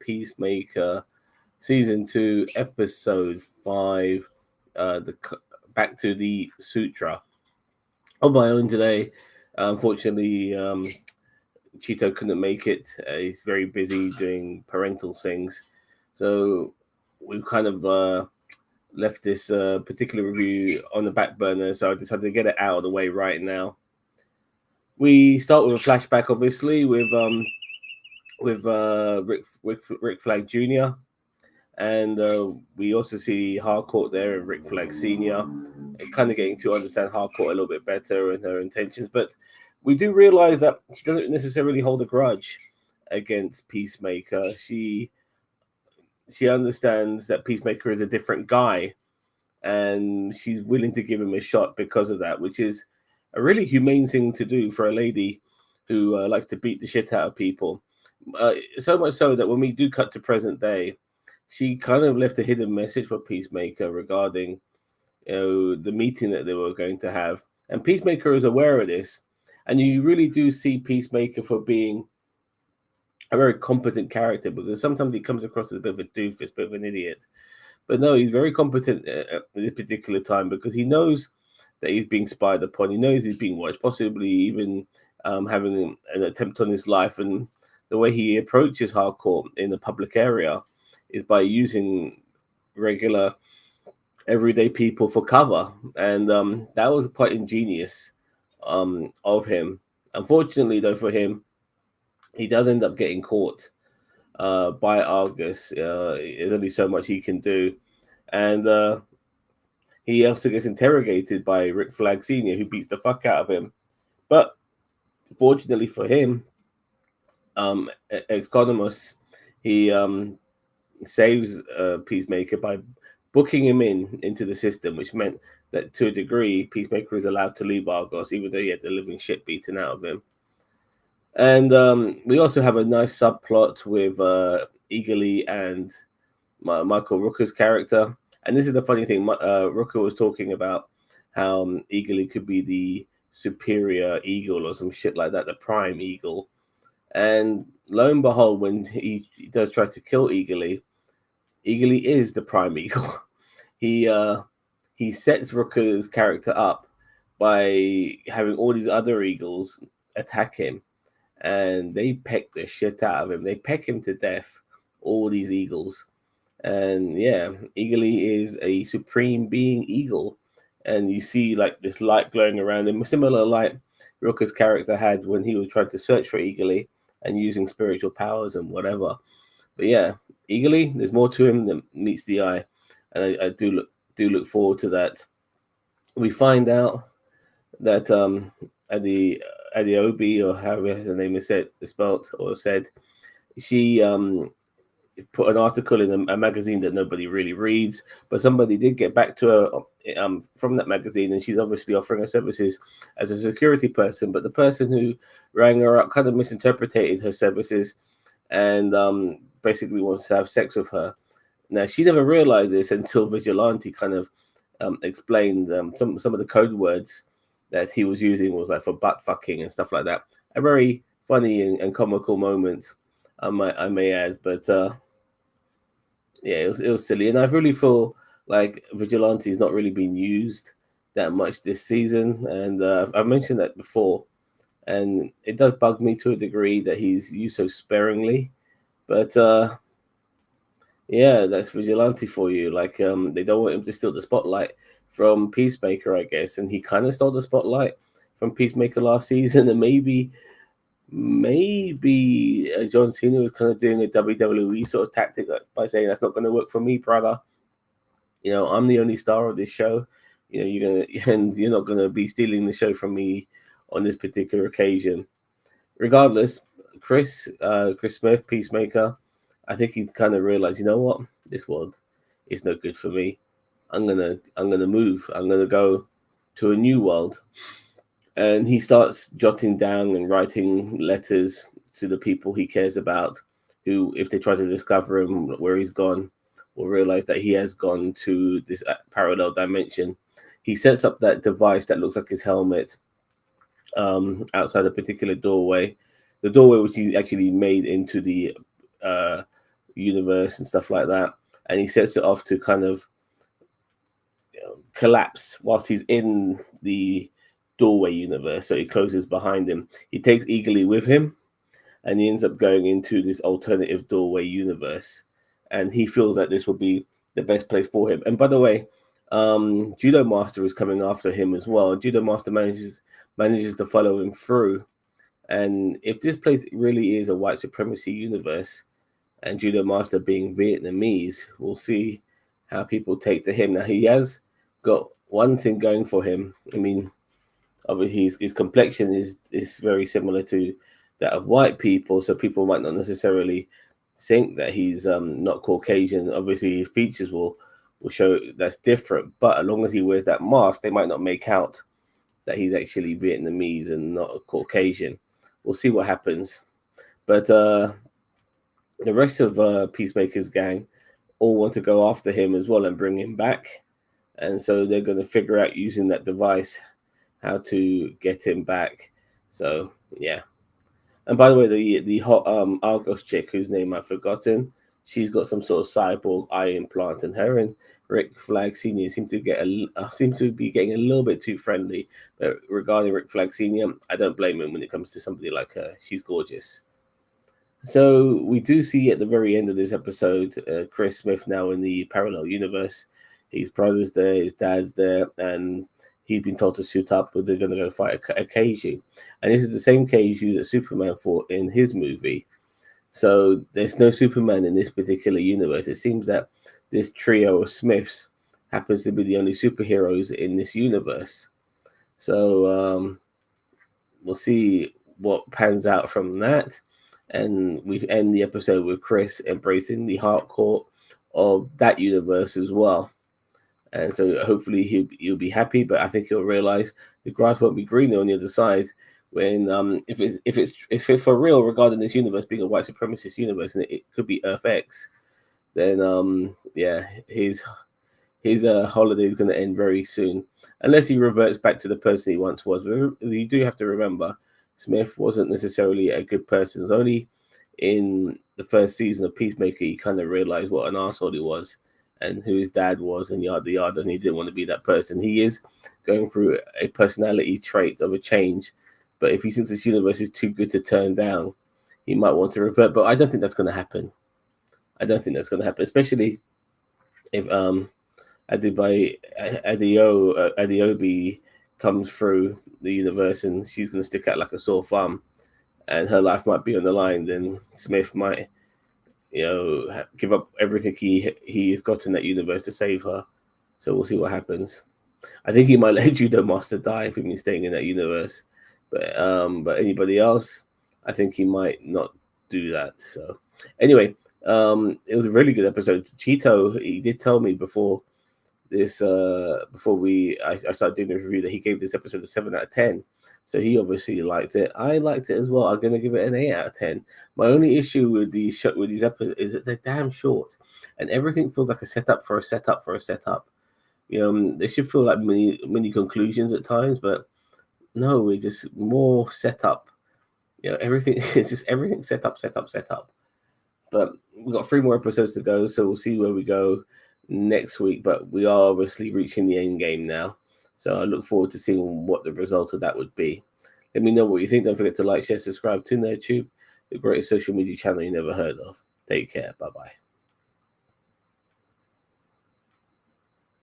Peacemaker, Season 2, Episode 5, Back to the Suture. On my own today, unfortunately, Cheeto couldn't make it. He's very busy doing parental things. So we've kind of left this particular review on the back burner. So I decided to get it out of the way right now. We start with a flashback, obviously, with Rick Flag Jr. And we also see Harcourt there and Rick Flag Senior, and kind of getting to understand Harcourt a little bit better and her intentions. But we do realize that she doesn't necessarily hold a grudge against Peacemaker. She understands that Peacemaker is a different guy, and she's willing to give him a shot because of that, which is a really humane thing to do for a lady who likes to beat the shit out of people. So much so that when we do cut to present day, she kind of left a hidden message for Peacemaker regarding, the meeting that they were going to have, and Peacemaker is aware of this, and you really do see Peacemaker for being a very competent character, because sometimes he comes across as a bit of a doofus, bit of an idiot. But no, he's very competent at this particular time, because he knows that he's being spied upon. He knows he's being watched, possibly even having an attempt on his life. And the way he approaches Harcourt in the public area is by using regular, everyday people for cover. And that was quite ingenious of him. Unfortunately, though, for him, he does end up getting caught by Argus. There's only so much he can do. And he also gets interrogated by Rick Flag Sr., who beats the fuck out of him. But fortunately for him, Economos, he saves Peacemaker by booking him into the system, which meant that to a degree, Peacemaker is allowed to leave Argos, even though he had the living shit beaten out of him. And we also have a nice subplot with Eagerly and Michael Rooker's character. And this is the funny thing. Rooker was talking about how Eagerly could be the superior eagle or some shit like that, the prime eagle. And lo and behold, when he does try to kill Eagerly is the prime eagle. He sets Rooker's character up by having all these other eagles attack him, and they peck the shit out of him. They peck him to death, all these eagles. And yeah, Eagerly is a supreme being eagle. And you see like this light glowing around him, a similar light Rooker's character had when he was trying to search for Eagerly and using spiritual powers and whatever. But yeah, Eagerly, there's more to him than meets the eye. And I do look forward to that. We find out that Adiobi, or however her name is spelled or said, she put an article in a magazine that nobody really reads, but somebody did get back to her from that magazine, and she's obviously offering her services as a security person. But the person who rang her up kind of misinterpreted her services and basically wants to have sex with her. Now, she never realized this until Vigilante kind of explained some of the code words that he was using was like for butt fucking and stuff like that. A very funny and comical moment, I may add. But yeah, it was silly, and I really feel like Vigilante is not really being used that much this season, and I've mentioned that before, and it does bug me to a degree that he's used so sparingly. But yeah, that's Vigilante for you. Like they don't want him to steal the spotlight from Peacemaker, I guess, and he kind of stole the spotlight from Peacemaker last season, and maybe John Cena was kind of doing a WWE sort of tactic by saying that's not going to work for me, brother. I'm the only star of this show. You're not gonna be stealing the show from me on this particular occasion. Regardless, Chris Smith, Peacemaker, I think he's kind of realized, you know what, this world is no good for me. I'm gonna move. I'm gonna go to a new world. And he starts jotting down and writing letters to the people he cares about, who, if they try to discover him, where he's gone, will realize that he has gone to this parallel dimension. He sets up that device that looks like his helmet outside a particular doorway. The doorway which he actually made into the universe and stuff like that. And he sets it off to kind of collapse whilst he's in the doorway universe. So he closes behind him. He takes Eagerly with him, and he ends up going into this alternative doorway universe. And he feels that this will be the best place for him. And by the way, Judo Master is coming after him as well. Judo Master manages to follow him through. And if this place really is a white supremacy universe, and Judo Master being Vietnamese, we'll see how people take to him. Now, he has got one thing going for him. I mean, obviously his complexion is very similar to that of white people, so people might not necessarily think that he's not Caucasian. Obviously, his features will show that's different, but as long as he wears that mask, they might not make out that he's actually Vietnamese and not Caucasian. We'll see what happens. But the rest of Peacemaker's gang all want to go after him as well and bring him back. And so they're going to figure out using that device how to get him back. So, yeah. And by the way, the hot Argos chick, whose name I've forgotten, she's got some sort of cyborg eye implant, and her and Rick Flag Sr. seem to be getting a little bit too friendly. But regarding Rick Flag Sr., I don't blame him when it comes to somebody like her. She's gorgeous. So we do see at the very end of this episode, Chris Smith now in the parallel universe. His brother's there, his dad's there, and he's been told to suit up, but they're going to go fight a Kaiju. And this is the same Kaiju that Superman fought in his movie. So there's no Superman in this particular universe. It seems that this trio of Smiths happens to be the only superheroes in this universe. So we'll see what pans out from that. And we end the episode with Chris embracing the hardcore of that universe as well. And so hopefully he'll be happy, but I think he'll realize the grass won't be greener on the other side when if it's for real regarding this universe being a white supremacist universe, and it could be Earth X, then his holiday is going to end very soon, unless he reverts back to the person he once was. You do have to remember, Smith wasn't necessarily a good person. It was only in the first season of Peacemaker he kind of realized what an arsehole he was and who his dad was and yada yada, and he didn't want to be that person. He is going through a personality trait of a change, but if he thinks this universe is too good to turn down, he might want to revert. But I don't think that's going to happen. Especially if Adeobi comes through the universe and she's going to stick out like a sore thumb, and her life might be on the line. Then Smith might, give up everything he has got in that universe to save her. So we'll see what happens. I think he might let Judo Master die if he's staying in that universe. But anybody else, I think he might not do that. So anyway, it was a really good episode. Cheeto, he did tell me before this, I started doing the review, that he gave this episode a 7 out of 10. So he obviously liked it. I liked it as well. I'm gonna give it an 8 out of 10. My only issue with these episodes is that they're damn short, and everything feels like a setup for a setup for a setup. They should feel like mini conclusions at times, but no, we're just more setup. Everything it's just everything set up. But we've got 3 more episodes to go, so we'll see where we go next week. But we are obviously reaching the end game now, so I look forward to seeing what the result of that would be. Let me know what you think. Don't forget to like, share, subscribe to NerdTube, the greatest social media channel you never heard of. Take care. Bye-bye.